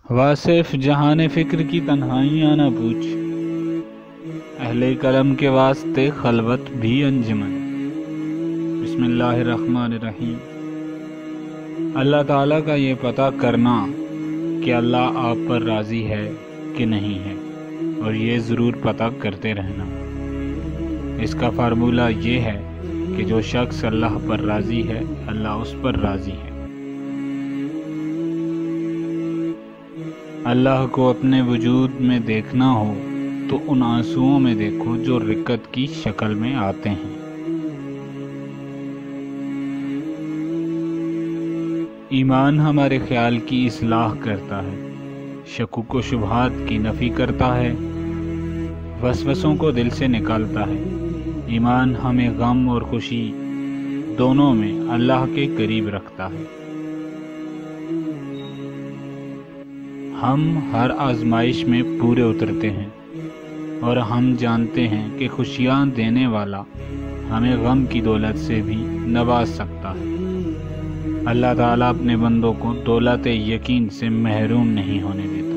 واصف جہان فکر کی تنہائیاں نہ پوچھ، اہل قلم کے واسطے خلوت بھی انجمن۔ بسم اللہ الرحمن الرحیم۔ اللہ تعالیٰ کا یہ پتہ کرنا کہ اللہ آپ پر راضی ہے کہ نہیں ہے، اور یہ ضرور پتہ کرتے رہنا۔ اس کا فارمولہ یہ ہے کہ جو شخص اللہ پر راضی ہے، اللہ اس پر راضی ہے۔ اللہ کو اپنے وجود میں دیکھنا ہو تو ان آنسوؤں میں دیکھو جو رقت کی شکل میں آتے ہیں۔ ایمان ہمارے خیال کی اصلاح کرتا ہے، شکوک و شبہات کی نفی کرتا ہے، وسوسوں کو دل سے نکالتا ہے۔ ایمان ہمیں غم اور خوشی دونوں میں اللہ کے قریب رکھتا ہے۔ ہم ہر آزمائش میں پورے اترتے ہیں، اور ہم جانتے ہیں کہ خوشیاں دینے والا ہمیں غم کی دولت سے بھی نواز سکتا ہے۔ اللہ تعالیٰ اپنے بندوں کو دولت یقین سے محروم نہیں ہونے دیتا۔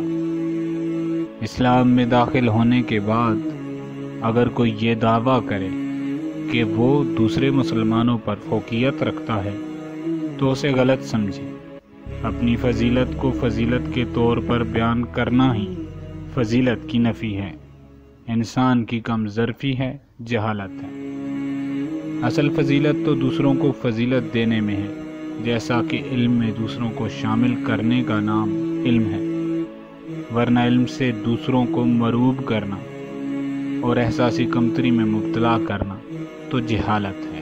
اسلام میں داخل ہونے کے بعد اگر کوئی یہ دعویٰ کرے کہ وہ دوسرے مسلمانوں پر فوقیت رکھتا ہے تو اسے غلط سمجھے۔ اپنی فضیلت کو فضیلت کے طور پر بیان کرنا ہی فضیلت کی نفی ہے۔ انسان کی کم ظرفی ہے، جہالت ہے۔ اصل فضیلت تو دوسروں کو فضیلت دینے میں ہے، جیسا کہ علم میں دوسروں کو شامل کرنے کا نام علم ہے، ورنہ علم سے دوسروں کو مروب کرنا اور احساسی کمتری میں مبتلا کرنا تو جہالت ہے۔